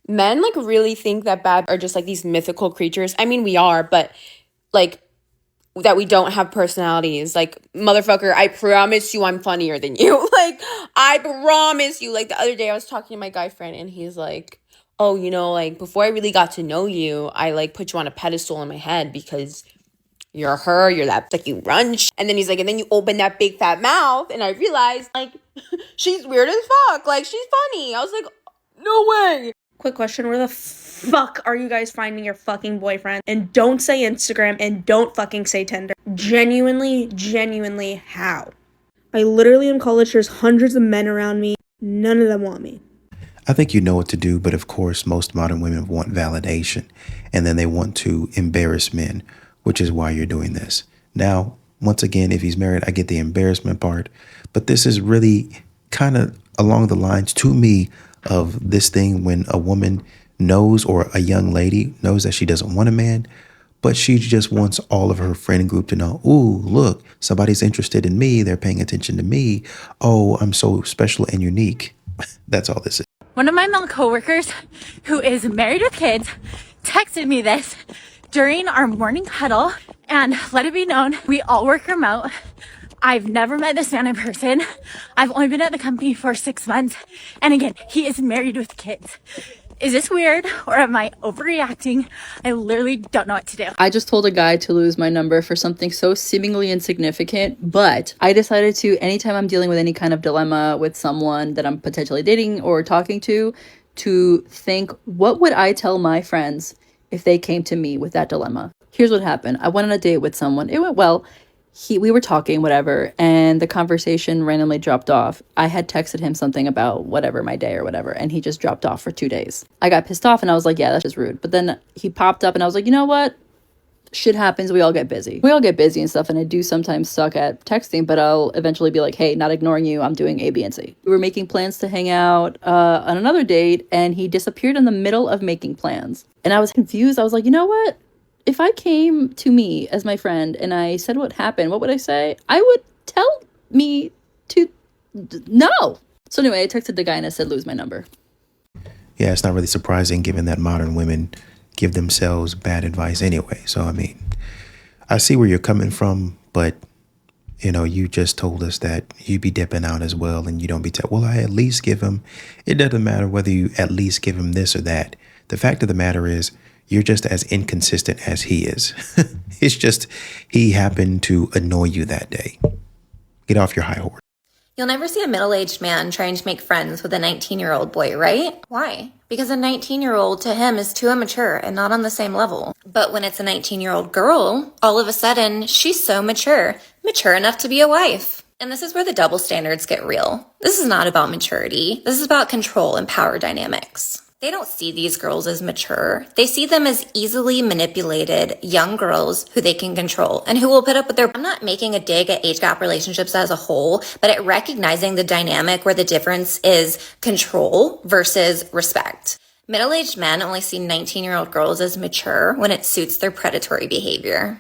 Men, like, really think that bad are just, like, these mythical creatures. I mean, we are, but, like, that we don't have personalities. Like, motherfucker, I promise you I'm funnier than you. Like, I promise you. Like, the other day I was talking to my guy friend, and he's like, oh, you know, like, before I really got to know you, I, like, put you on a pedestal in my head because you're her, you're that, like, you run. And then he's like, and then you open that big fat mouth, and I realized, like, she's weird as fuck. Like, she's funny. I was like, no way. Quick question, where the fuck are you guys finding your fucking boyfriend? And don't say Instagram, and don't fucking say Tinder. Genuinely, how? I literally in college, there's hundreds of men around me. None of them want me. I think you know what to do, but of course, most modern women want validation, and then they want to embarrass men, which is why you're doing this. Now, once again, if he's married, I get the embarrassment part, but this is really kind of along the lines to me of this thing when a woman knows, or a young lady knows, that she doesn't want a man, but she just wants all of her friend group to know, ooh, look, somebody's interested in me. They're paying attention to me. Oh, I'm so special and unique. That's all this is. One of my male coworkers who is married with kids texted me this during our morning huddle, and let it be known, we all work remote. I've never met this man in person. I've only been at the company for 6 months. And again, he is married with kids. Is this weird, or am I overreacting? I literally don't know what to do. I just told a guy to lose my number for something so seemingly insignificant, but I decided to, anytime I'm dealing with any kind of dilemma with someone that I'm potentially dating or talking to think, what would I tell my friends if they came to me with that dilemma? Here's what happened. I went on a date with someone. It went well. We were talking, whatever, and the conversation randomly dropped off. I had texted him something about whatever, my day or whatever, and he just dropped off for 2 days. I got pissed off and I was like, yeah, that's just rude. But then he popped up and I was like, you know what? Shit happens. We all get busy. We all get busy and stuff, and I do sometimes suck at texting, but I'll eventually be like, hey, not ignoring you. I'm doing A, B, and C. We were making plans to hang out on another date, and he disappeared in the middle of making plans. And I was confused. I was like, you know what? If I came to me as my friend and I said what happened, what would I say? I would tell me to no. So anyway, I texted the guy and I said, lose my number. Yeah, it's not really surprising given that modern women give themselves bad advice anyway. So, I mean, I see where you're coming from, but, you know, you just told us that you be dipping out as well, and you don't be well, I at least give him. It doesn't matter whether you at least give him this or that. The fact of the matter is, you're just as inconsistent as he is. It's just he happened to annoy you that day. Get off your high horse. You'll never see a middle-aged man trying to make friends with a 19-year-old boy, right? Why? Because a 19-year-old to him is too immature and not on the same level. But when it's a 19-year-old girl, all of a sudden, she's so mature enough to be a wife. And this is where the double standards get real. This is not about maturity. This is about control and power dynamics. They don't see these girls as mature. They see them as easily manipulated young girls who they can control and who will put up with their... I'm not making a dig at age gap relationships as a whole, but at recognizing the dynamic where the difference is control versus respect. Middle-aged men only see 19-year-old girls as mature when it suits their predatory behavior.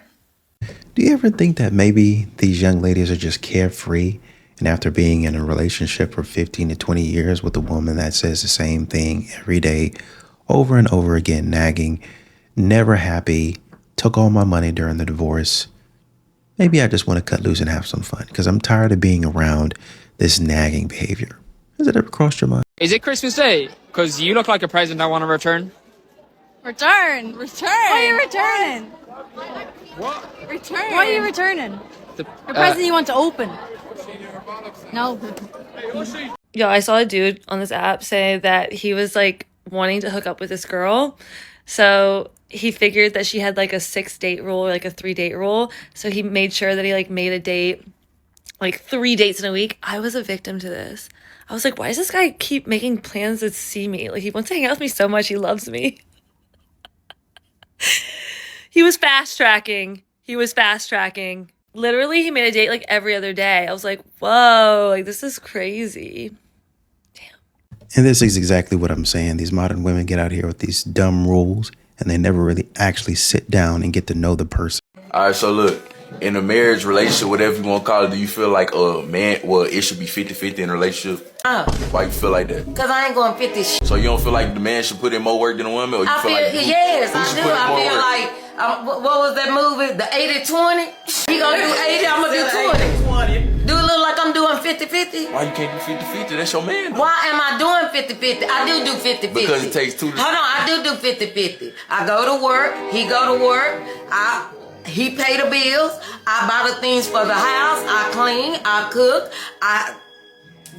Do you ever think that maybe these young ladies are just carefree? And after being in a relationship for 15 to 20 years with a woman that says the same thing every day, over and over again, nagging, never happy, took all my money during the divorce, maybe I just want to cut loose and have some fun because I'm tired of being around this nagging behavior. Has it ever crossed your mind? Is it Christmas Day? Because you look like a present I want to return. Return! Why are you returning? What? Return! Why are you returning? The present you want to open. No. Yo, I saw a dude on this app say that he was like wanting to hook up with this girl. So he figured that she had like a 6-date rule or like a 3-date rule. So he made sure that he like made a date, like 3 dates in a week. I was a victim to this. I was like, why does this guy keep making plans to see me? Like, he wants to hang out with me so much. He loves me. He was fast tracking. Literally, he made a date like every other day. I was like, whoa, like this is crazy. Damn. And this is exactly what I'm saying. These modern women get out here with these dumb rules and they never really actually sit down and get to know the person. All right, so look, in a marriage relationship, whatever you want to call it, do you feel like a man, well, it should be 50-50 in a relationship? Why you feel like that? Cause I ain't going 50 shit. So you don't feel like the man should put in more work than the woman? Or you I feel, like yes, I do. I feel like, what was that movie? The 80-20? He gonna do 80, I'm gonna do 20. Do it look like I'm doing 50-50? Why you can't do 50-50? That's your man. Why am I doing 50-50? I do 50-50. Because it takes two to... Hold on, I do 50-50. I go to work, he go to work, he pay the bills, I buy the things for the house, I clean, I cook,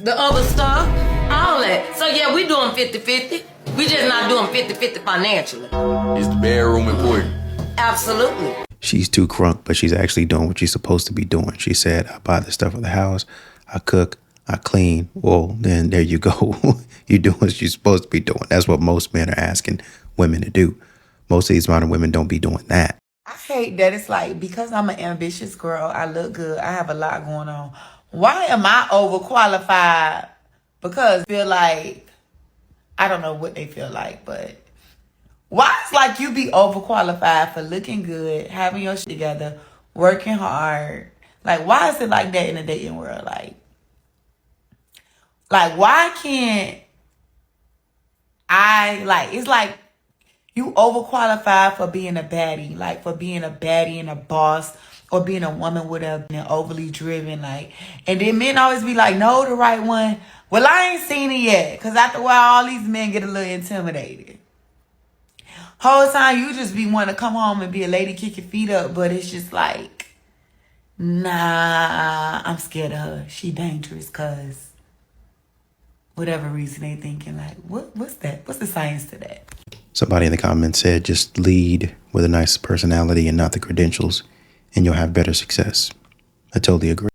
the other stuff, all that. So yeah, we doing 50-50. We just not doing 50-50 financially. Is the bedroom important? Absolutely. She's too crunk, but she's actually doing what she's supposed to be doing. She said, I buy the stuff for the house, I cook, I clean. Well, then there you go. You're doing what you're supposed to be doing. That's what most men are asking women to do. Most of these modern women don't be doing that. I hate that it's like, because I'm an ambitious girl, I look good, I have a lot going on. Why am I overqualified? Because I feel like, I don't know what they feel like, but why it's like you be overqualified for looking good, having your shit together, working hard? Like, why is it like that in the dating world? Like why can't it's like you overqualified for being a baddie, like for being a baddie and a boss, or being a woman with an overly driven, like, and then men always be like, no, the right one. Well, I ain't seen it yet, because after a while, all these men get a little intimidated. Whole time, you just be wanting to come home and be a lady, kick your feet up, but it's just like, nah, I'm scared of her. She dangerous, because whatever reason they thinking, like, what's that? What's the science to that? Somebody in the comments said, just lead with a nice personality and not the credentials, and you'll have better success. I totally agree.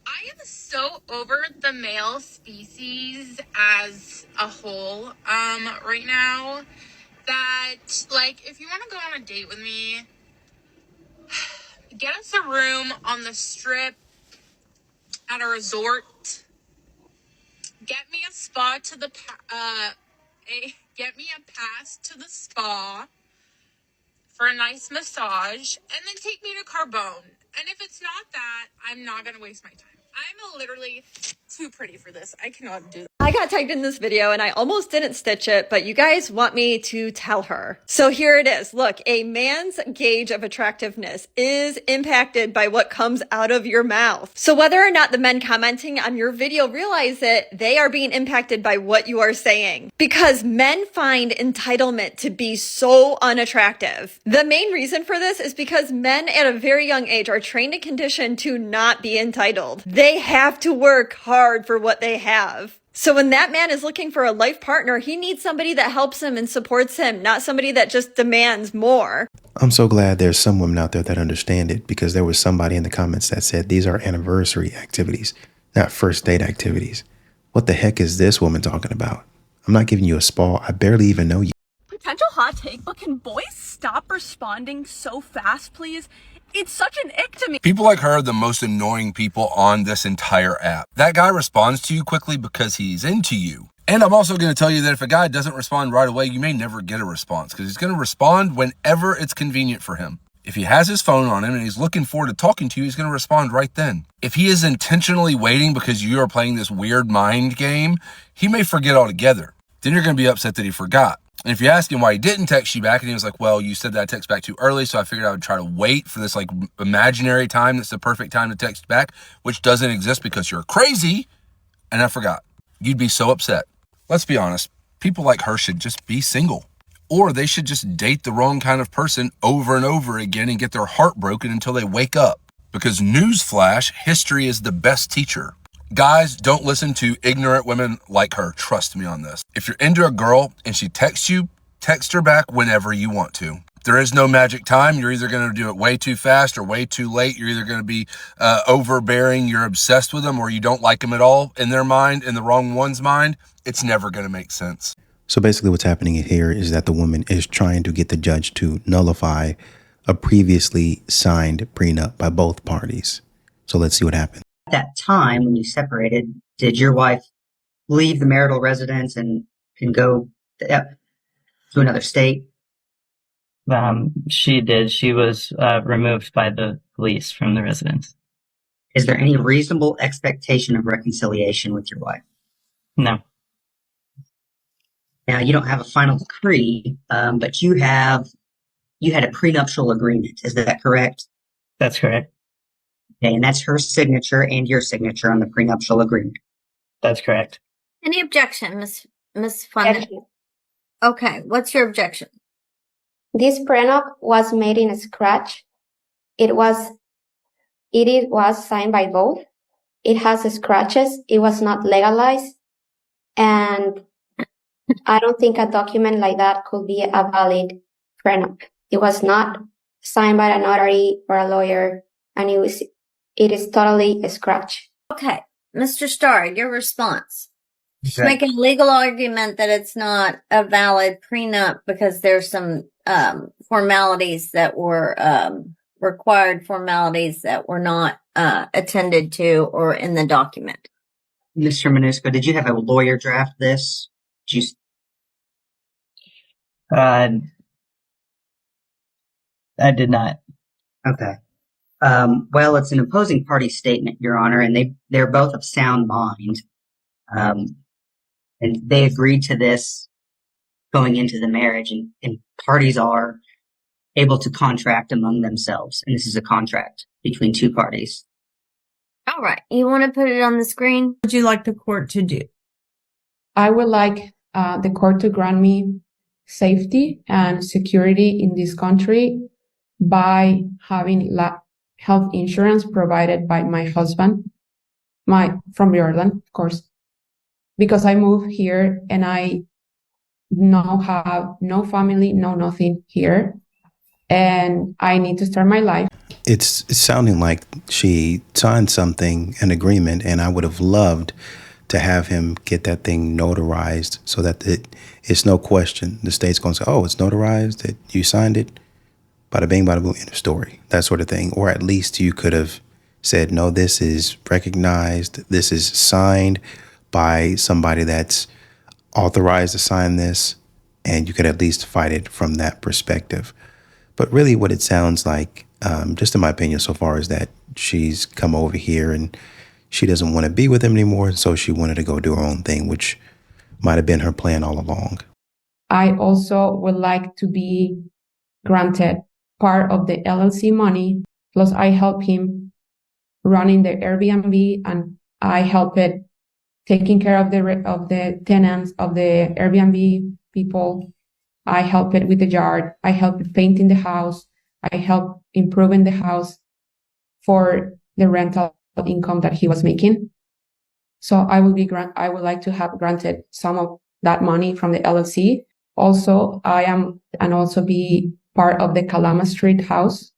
I am so over the male species as a whole right now that, like, if you want to go on a date with me, get us a room on the strip at a resort. Get me a spa to the get me a pass to the spa for a nice massage, and then take me to Carbone. And if it's not that, I'm not gonna waste my time. I'm literally too pretty for this. I cannot do that. I got tagged in this video and I almost didn't stitch it, but you guys want me to tell her. So here it is. Look, a man's gauge of attractiveness is impacted by what comes out of your mouth. So whether or not the men commenting on your video realize it, they are being impacted by what you are saying. Because men find entitlement to be so unattractive. The main reason for this is because men at a very young age are trained and conditioned to not be entitled. They have to work hard for what they have. So when that man is looking for a life partner, he needs somebody that helps him and supports him, not somebody that just demands more. I'm so glad there's some women out there that understand it, because there was somebody in the comments that said these are anniversary activities, not first date activities. What the heck is this woman talking about? I'm not giving you a spa. I barely even know you. Potential hot take, but can boys stop responding so fast, please? It's such an ick to me. People like her are the most annoying people on this entire app. That guy responds to you quickly because he's into you. And I'm also going to tell you that if a guy doesn't respond right away, you may never get a response, because he's going to respond whenever it's convenient for him. If he has his phone on him and he's looking forward to talking to you, he's going to respond right then. If he is intentionally waiting because you are playing this weird mind game, he may forget altogether. Then you're going to be upset that he forgot. And if you ask him why he didn't text you back, and he was like, well, you said that I text back too early, so I figured I would try to wait for this like imaginary time that's the perfect time to text back, which doesn't exist because you're crazy, and I forgot. You'd be so upset. Let's be honest. People like her should just be single. Or they should just date the wrong kind of person over and over again and get their heart broken until they wake up. Because newsflash, history is the best teacher. Guys, don't listen to ignorant women like her. Trust me on this. If you're into a girl and she texts you, text her back whenever you want to. There is no magic time. You're either going to do it way too fast or way too late. You're either going to be overbearing, you're obsessed with them, or you don't like them at all in their mind, in the wrong one's mind. It's never going to make sense. So basically what's happening here is that the woman is trying to get the judge to nullify a previously signed prenup by both parties. So let's see what happens. At that time when you separated, did your wife leave the marital residence and go to another state? She did. She was removed by the police from the residence. Is there any reasonable expectation of reconciliation with your wife? No, Now, you don't have a final decree, but you had a prenuptial agreement. Is that correct? that's correct. Okay, and that's her signature and your signature on the prenuptial agreement. That's correct. Any objection, Miss Fun? Okay, what's your objection? This prenup was made in scratch. It was signed by both. It has scratches. It was not legalized. And I don't think a document like that could be a valid prenup. It was not signed by a notary or a lawyer, and it is totally a scratch. Okay, Mr. Starr, your response. She's Okay. making a legal argument that it's not a valid prenup because there's some formalities that were required formalities that were not attended to or in the document. Mr. Minuska, did you have a lawyer draft this? Did you, I did not. okay. Well, it's an opposing party statement, Your Honor, and they're both of sound mind. And they agreed to this going into the marriage, and parties are able to contract among themselves. And this is a contract between two parties. All right, you want to put it on the screen? What would you like the court to do? I would like the court to grant me safety and security in this country by having health insurance provided by my husband, from Ireland, of course, because I moved here and I now have no family, no nothing here, and I need to start my life. It's sounding like she signed an agreement, and I would have loved to have him get that thing notarized so that it's no question. The state's going to say, oh, it's notarized, that you signed it, bada bing, bada boom, end of story, that sort of thing. Or at least you could have said, no, this is recognized, this is signed by somebody that's authorized to sign this, and you could at least fight it from that perspective. But really what it sounds like, just in my opinion so far, is that she's come over here and she doesn't want to be with him anymore, so she wanted to go do her own thing, which might have been her plan all along. I also would like to be granted part of the LLC money, plus I help him running the Airbnb, and I help it taking care of the tenants of the Airbnb people. I help it with the yard. I help it painting the house. I help improving the house for the rental income that he was making. So I would like to have granted some of that money from the LLC. Also, also be part of the Kalama Street house.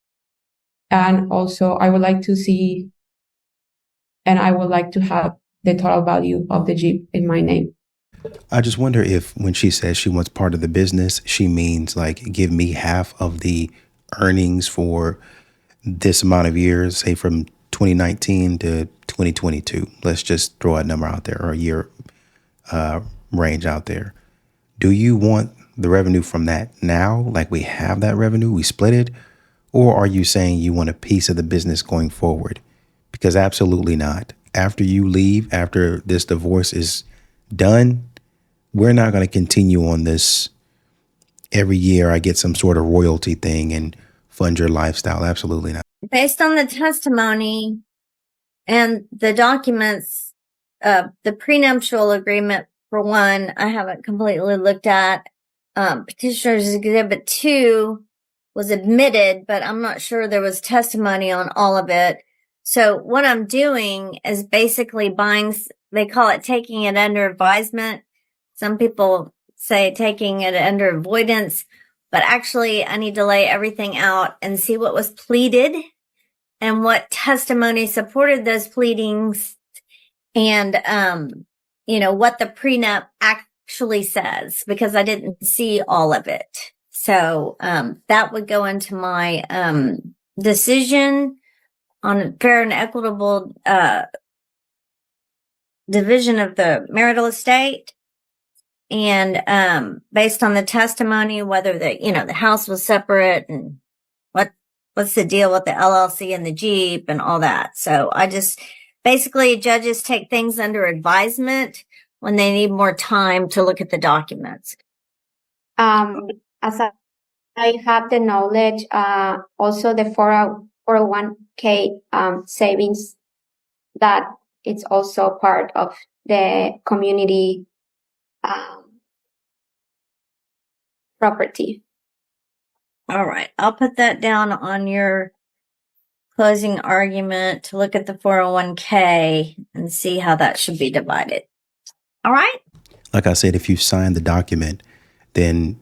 And also I would like to have the total value of the Jeep in my name. I just wonder if when she says she wants part of the business, she means like give me half of the earnings for this amount of years, say from 2019 to 2022. Let's just throw a number out there, or a year range out there. Do you want the revenue from that now? Like we have that revenue, we split it? Or are you saying you want a piece of the business going forward? Because absolutely not. After you leave, after this divorce is done, we're not going to continue on this. Every year I get some sort of royalty thing and fund your lifestyle. Absolutely not. Based on the testimony and the documents, the prenuptial agreement, for one, I haven't completely looked at. Petitioner's Exhibit 2 was admitted, but I'm not sure there was testimony on all of it. So what I'm doing is basically they call it taking it under advisement. Some people say taking it under avoidance, but actually I need to lay everything out and see what was pleaded and what testimony supported those pleadings, and, what the prenup actually says, because I didn't see all of it. So, that would go into my, decision on a fair and equitable, division of the marital estate. And, based on the testimony, whether the house was separate and what's the deal with the LLC and the Jeep and all that. So basically judges take things under advisement when they need more time to look at the documents? As I have the knowledge, also the 401k savings, that it's also part of the community property. All right. I'll put that down on your closing argument to look at the 401k and see how that should be divided. All right. Like I said, if you signed the document, then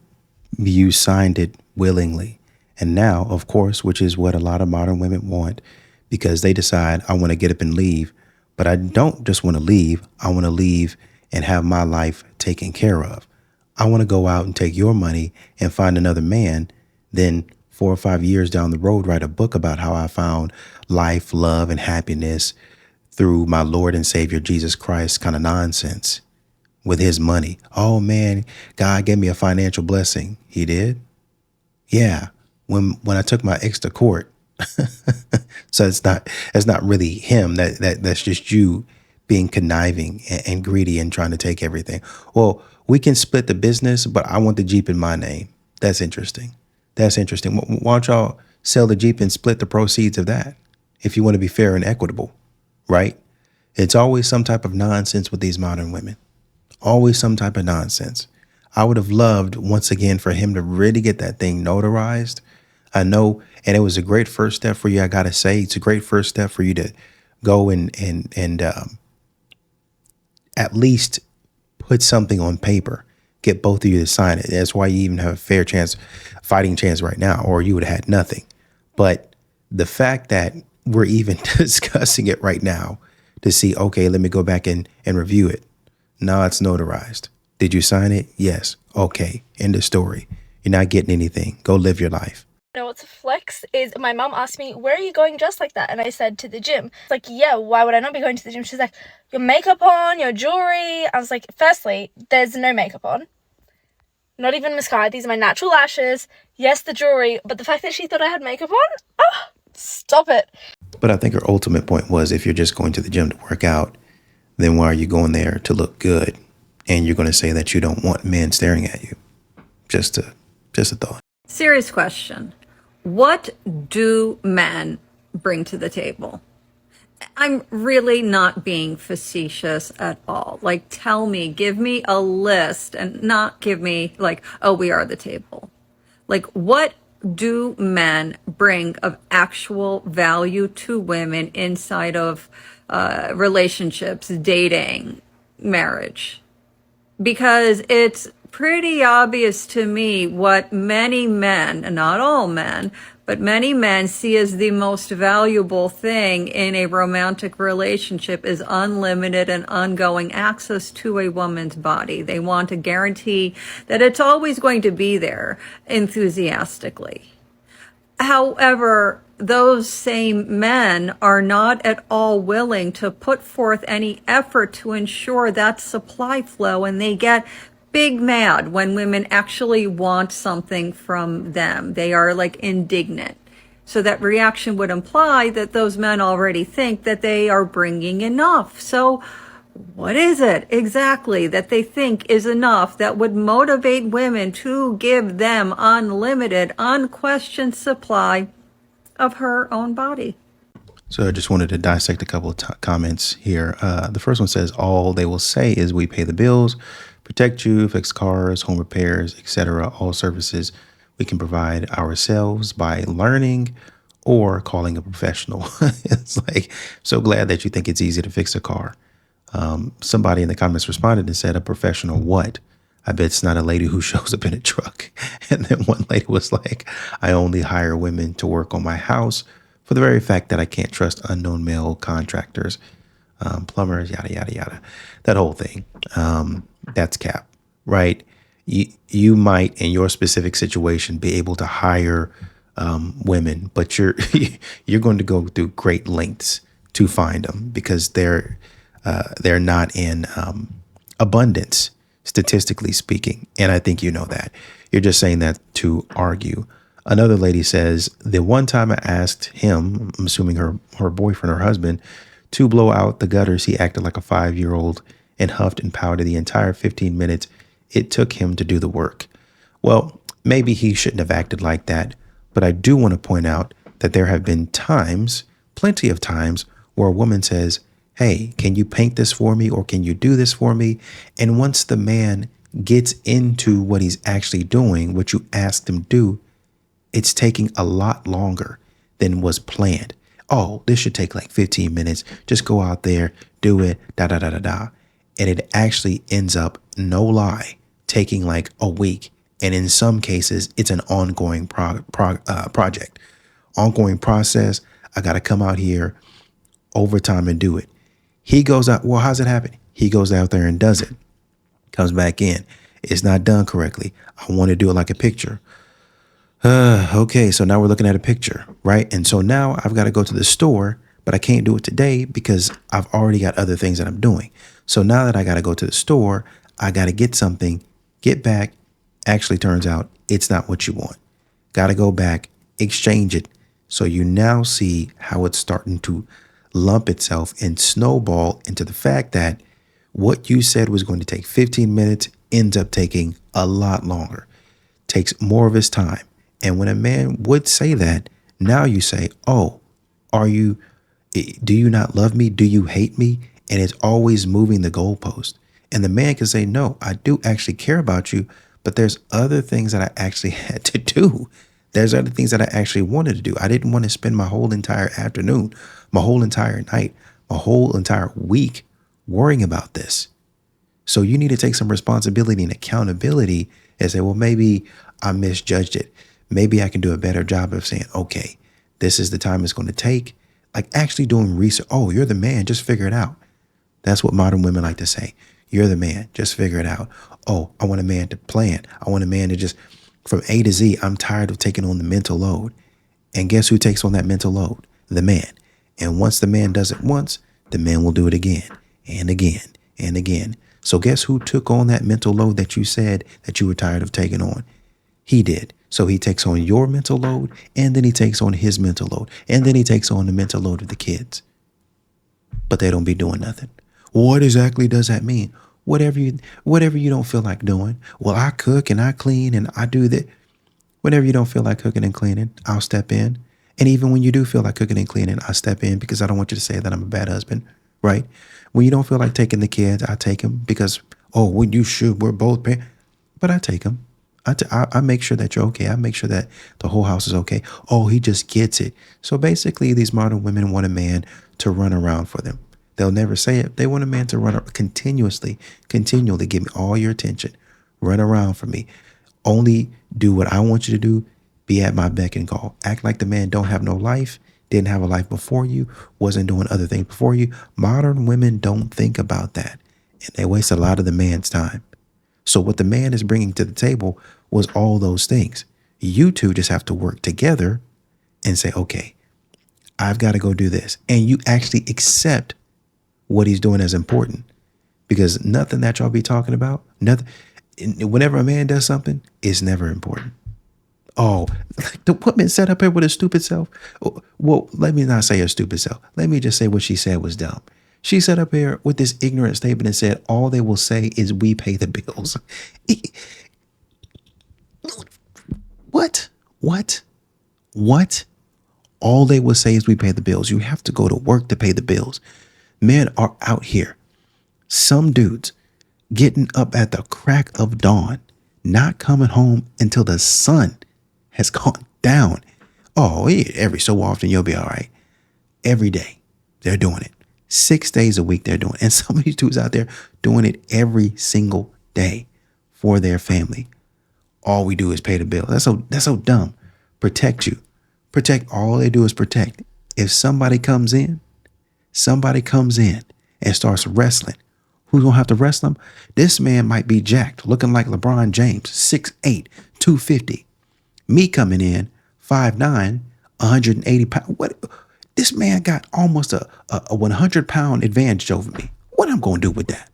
you signed it willingly. And now, of course, which is what a lot of modern women want, because they decide, I want to get up and leave. But I don't just want to leave. I want to leave and have my life taken care of. I want to go out and take your money and find another man. Then 4 or 5 years down the road, write a book about how I found life, love, and happiness through my Lord and Savior, Jesus Christ, kind of nonsense with his money. Oh man, God gave me a financial blessing. He did? Yeah. When I took my ex to court. So it's not really him. That's just you being conniving and greedy and trying to take everything. Well, we can split the business, but I want the Jeep in my name. That's interesting. That's interesting. Why don't y'all sell the Jeep and split the proceeds of that if you want to be fair and equitable, right? It's always some type of nonsense with these modern women. Always some type of nonsense. I would have loved, once again, for him to really get that thing notarized. I know, and it was a great first step for you. I got to say, it's a great first step for you to go and at least put something on paper, get both of you to sign it. That's why you even have a fair chance, fighting chance right now, or you would have had nothing. But the fact that we're even discussing it right now to see, okay, let me go back and review it. Now it's notarized. Did you sign it? Yes. Okay. End of story. You're not getting anything. Go live your life. You know what's a flex is my mom asked me, where are you going dressed like that? And I said, to the gym. It's like, yeah, why would I not be going to the gym? She's like, your makeup on, your jewelry. I was like, firstly, there's no makeup on. Not even mascara. These are my natural lashes. Yes, the jewelry. But the fact that she thought I had makeup on? Oh, stop it. But I think her ultimate point was, if you're just going to the gym to work out, then why are you going there to look good? And you're going to say that you don't want men staring at you. Just a thought. Serious question. What do men bring to the table? I'm really not being facetious at all. Like, tell me, give me a list and not give me like, oh, we are the table. Like, what do men bring of actual value to women inside of relationships, dating, marriage? Because it's pretty obvious to me what many men, and not all men, but many men see as the most valuable thing in a romantic relationship is unlimited and ongoing access to a woman's body. They want a guarantee that it's always going to be there enthusiastically. However, those same men are not at all willing to put forth any effort to ensure that supply flow, and they get big mad when women actually want something from them. They are like indignant. So that reaction would imply that those men already think that they are bringing enough. So what is it exactly that they think is enough that would motivate women to give them unlimited, unquestioned supply of her own body? So I just wanted to dissect a couple of comments here. The first one says, all they will say is we pay the bills, protect you, fix cars, home repairs, etc. All services we can provide ourselves by learning or calling a professional. It's like, so glad that you think it's easy to fix a car. Somebody in the comments responded and said, a professional what? I bet it's not a lady who shows up in a truck. And then one lady was like, I only hire women to work on my house for the very fact that I can't trust unknown male contractors, plumbers, yada, yada, yada. That whole thing. That's cap, right? You might, in your specific situation, be able to hire women, but you're going to go through great lengths to find them because they're not in abundance, statistically speaking. And I think you know that. You're just saying that to argue. Another lady says, the one time I asked him, I'm assuming her boyfriend or husband, to blow out the gutters, he acted like a 5-year-old and huffed and pouted the entire 15 minutes it took him to do the work. Well, maybe he shouldn't have acted like that, but I do want to point out that there have been times, plenty of times, where a woman says, hey, can you paint this for me or can you do this for me? And once the man gets into what he's actually doing, what you asked him to do, it's taking a lot longer than was planned. Oh, this should take like 15 minutes. Just go out there, do it, da da da da da. And it actually ends up, no lie, taking like a week. And in some cases, it's an ongoing project, ongoing process. I got to come out here overtime and do it. He goes out. Well, how's it happen? He goes out there and does it. Comes back in. It's not done correctly. I want to do it like a picture. Okay, so now we're looking at a picture, right? And so now I've got to go to the store, but I can't do it today because I've already got other things that I'm doing. So now that I got to go to the store, I got to get something, get back. Actually turns out it's not what you want. Got to go back, exchange it. So you now see how it's starting to lump itself and snowball into the fact that what you said was going to take 15 minutes ends up taking a lot longer, takes more of his time. And when a man would say that, now you say, oh, do you not love me? Do you hate me? And it's always moving the goalpost. And the man can say, no, I do actually care about you, but there's other things that I actually had to do. There's other things that I actually wanted to do. I didn't want to spend my whole entire afternoon, my whole entire night, my whole entire week worrying about this. So you need to take some responsibility and accountability and say, well, maybe I misjudged it. Maybe I can do a better job of saying, okay, this is the time it's going to take. Like actually doing research. Oh, you're the man. Just figure it out. That's what modern women like to say. You're the man. Just figure it out. Oh, I want a man to plan. I want a man to just from A to Z. I'm tired of taking on the mental load. And guess who takes on that mental load? The man. And once the man does it once, the man will do it again and again and again. So guess who took on that mental load that you said that you were tired of taking on? He did. So he takes on your mental load, and then he takes on his mental load, and then he takes on the mental load of the kids. But they don't be doing nothing. What exactly does that mean? Whatever you don't feel like doing. Well, I cook and I clean and I do that. Whenever you don't feel like cooking and cleaning, I'll step in. And even when you do feel like cooking and cleaning, I'll step in because I don't want you to say that I'm a bad husband, right? When you don't feel like taking the kids, I take them because, oh, well, you should. We're both parents. But I take them. I make sure that you're okay. I make sure that the whole house is okay. Oh, he just gets it. So basically, these modern women want a man to run around for them. They'll never say it. They want a man to run continually give me all your attention. Run around for me. Only do what I want you to do. Be at my beck and call. Act like the man don't have no life, didn't have a life before you, wasn't doing other things before you. Modern women don't think about that. And they waste a lot of the man's time. So what the man is bringing to the table was all those things. You two just have to work together and say, okay, I've got to go do this. And you actually accept what he's doing as important, because nothing that y'all be talking about, nothing, whenever a man does something, it's never important. Oh, the woman sat up here with a stupid self. Well, let me not say her stupid self. Let me just say what she said was dumb. She sat up here with this ignorant statement and said, all they will say is we pay the bills. What? All they will say is we pay the bills. You have to go to work to pay the bills. Men are out here. Some dudes getting up at the crack of dawn, not coming home until the sun has gone down. Oh, yeah, every so often you'll be all right. Every day they're doing it. 6 days a week they're doing it. And some of these dudes out there doing it every single day for their family. All we do is pay the bill. That's so dumb. Protect you. Protect. All they do is protect. If somebody comes in and starts wrestling, who's going to have to wrestle him? This man might be jacked, looking like LeBron James, 6'8", 250. Me coming in, 5'9", 180 pounds. What? This man got almost a 100-pound advantage over me. What I'm going to do with that?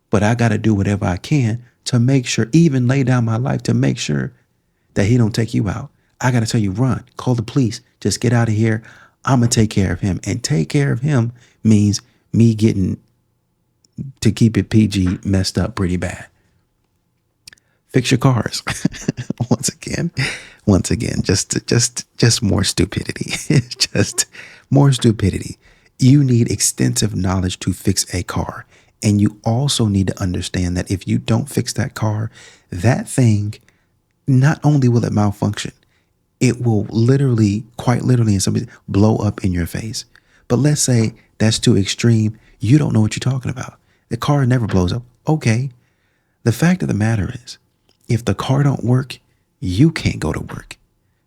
But I got to do whatever I can to make sure, even lay down my life to make sure that he don't take you out. I got to tell you, run, call the police, just get out of here. I'm going to take care of him. And take care of him means me getting to keep it PG, messed up pretty bad. Fix your cars. once again, just more stupidity. Just more stupidity. You need extensive knowledge to fix a car. And you also need to understand that if you don't fix that car, that thing, not only will it malfunction, it will literally, quite literally, in some blow up in your face. But let's say that's too extreme. You don't know what you're talking about. The car never blows up. Okay. The fact of the matter is, if the car don't work, you can't go to work.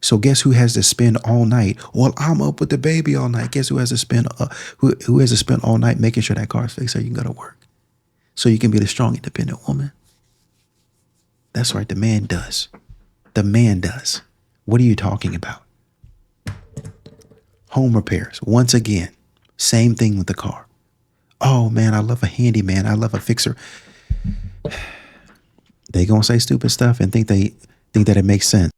So guess who has to spend all night? Well, I'm up with the baby all night. Guess who has to spend who has to spend all night making sure that car's fixed so you can go to work? So you can be the strong, independent woman. That's right. The man does. The man does. What are you talking about? Home repairs. Once again, same thing with the car. Oh man, I love a handyman. I love a fixer. They gonna say stupid stuff and think that it makes sense.